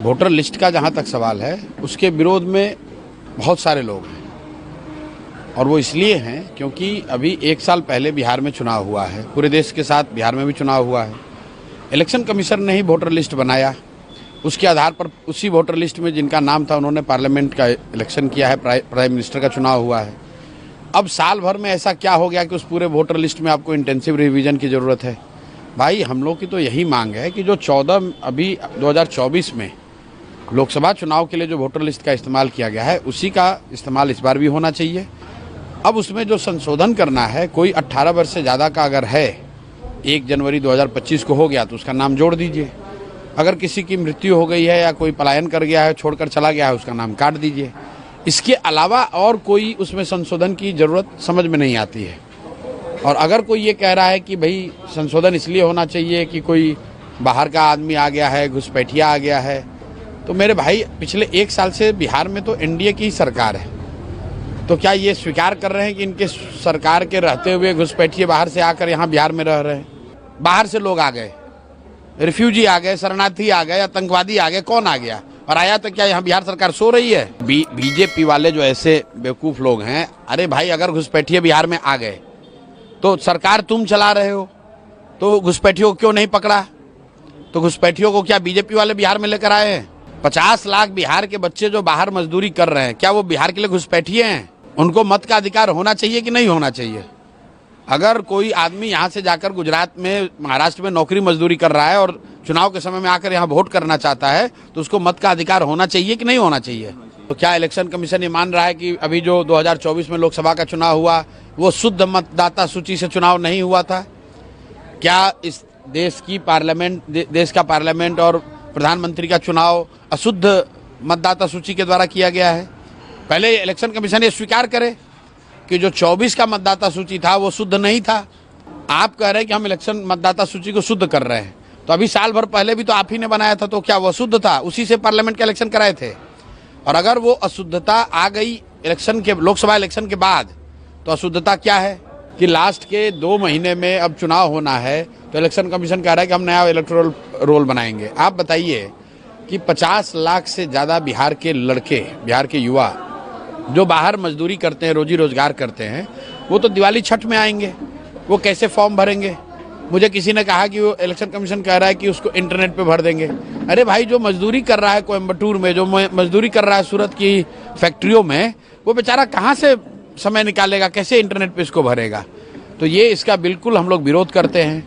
Voter list का जहाँ तक सवाल है, उसके विरोध में बहुत सारे लोग हैं और वो इसलिए हैं क्योंकि अभी 1 साल पहले बिहार में चुनाव हुआ है, पूरे देश के साथ बिहार में भी चुनाव हुआ है। इलेक्शन कमीशन ने ही वोटर लिस्ट बनाया, उसके आधार पर उसी वोटर लिस्ट में जिनका नाम था उन्होंने पार्लियामेंट का इलेक्शन किया है, प्राइम मिनिस्टर का चुनाव हुआ है। अब साल भर में ऐसा क्या हो गया कि उस पूरे वोटर लिस्ट में आपको इंटेंसिव रिवीजन की ज़रूरत है? भाई हम लोग की तो यही मांग है कि जो 2024 में लोकसभा चुनाव के लिए जो वोटर लिस्ट का इस्तेमाल किया गया है, उसी का इस्तेमाल इस बार भी होना चाहिए। अब उसमें जो संशोधन करना है, कोई 18 वर्ष से ज़्यादा का अगर है, 1 जनवरी 2025 को हो गया तो उसका नाम जोड़ दीजिए। अगर किसी की मृत्यु हो गई है या कोई पलायन कर गया है, छोड़कर चला गया है, उसका नाम काट दीजिए। इसके अलावा और कोई उसमें संशोधन की ज़रूरत समझ में नहीं आती है। और अगर कोई ये कह रहा है कि भाई संशोधन इसलिए होना चाहिए कि कोई बाहर का आदमी आ गया है, घुसपैठिया आ गया है, तो मेरे भाई पिछले 1 साल से बिहार में तो एनडीए की ही सरकार है। तो क्या ये स्वीकार कर रहे हैं कि इनके सरकार के रहते हुए घुसपैठिए बाहर से आकर यहाँ बिहार में रह रहे हैं? बाहर से लोग आ गए, रिफ्यूजी आ गए, शरणार्थी आ गए, आतंकवादी आ गए, कौन आ गया? और आया तो क्या यहाँ बिहार सरकार सो रही है? बीजेपी वाले जो ऐसे बेवकूफ लोग हैं, अरे भाई अगर घुसपैठिए बिहार में आ गए तो सरकार तुम चला रहे हो, तो घुसपैठियों को क्यों नहीं पकड़ा? तो घुसपैठियों को क्या बीजेपी वाले बिहार में लेकर आए हैं? 50 लाख बिहार के बच्चे जो बाहर मजदूरी कर रहे हैं, क्या वो बिहार के लिए घुसपैठिए हैं? उनको मत का अधिकार होना चाहिए कि नहीं होना चाहिए? अगर कोई आदमी यहाँ से जाकर गुजरात में, महाराष्ट्र में नौकरी मजदूरी कर रहा है और चुनाव के समय में आकर यहाँ वोट करना चाहता है, तो उसको मत का अधिकार होना चाहिए कि नहीं होना चाहिए? तो क्या इलेक्शन कमीशन ये मान रहा है कि अभी जो 2024 में लोकसभा का चुनाव हुआ वो शुद्ध मतदाता सूची से चुनाव नहीं हुआ था? क्या इस देश का पार्लियामेंट और प्रधानमंत्री का चुनाव अशुद्ध मतदाता सूची के द्वारा किया गया है? पहले इलेक्शन कमीशन ये स्वीकार करे कि जो 24 का मतदाता सूची था वो शुद्ध नहीं था। आप कह रहे हैं कि हम इलेक्शन मतदाता सूची को शुद्ध कर रहे हैं, तो अभी साल भर पहले भी तो आप ही ने बनाया था, तो क्या वो शुद्ध था? उसी से पार्लियामेंट का इलेक्शन कराए थे। और अगर वो अशुद्धता आ गई लोकसभा इलेक्शन के बाद, तो अशुद्धता क्या है कि लास्ट के 2 महीने में अब चुनाव होना है, तो इलेक्शन कमीशन कह रहा है कि हम नया इलेक्टोरल रोल बनाएंगे। आप बताइए कि 50 लाख से ज़्यादा बिहार के लड़के, बिहार के युवा जो बाहर मजदूरी करते हैं, रोजी रोजगार करते हैं, वो तो दिवाली छठ में आएंगे, वो कैसे फॉर्म भरेंगे? मुझे किसी ने कहा कि वो इलेक्शन कमीशन कह रहा है कि उसको इंटरनेट पे भर देंगे। अरे भाई, जो मजदूरी कर रहा है कोयम्बटूर में, जो मजदूरी कर रहा है सूरत की फैक्ट्रियों में, वो बेचारा कहाँ से समय निकालेगा, कैसे इंटरनेट पे इसको भरेगा? तो ये इसका बिल्कुल हम लोग विरोध करते हैं।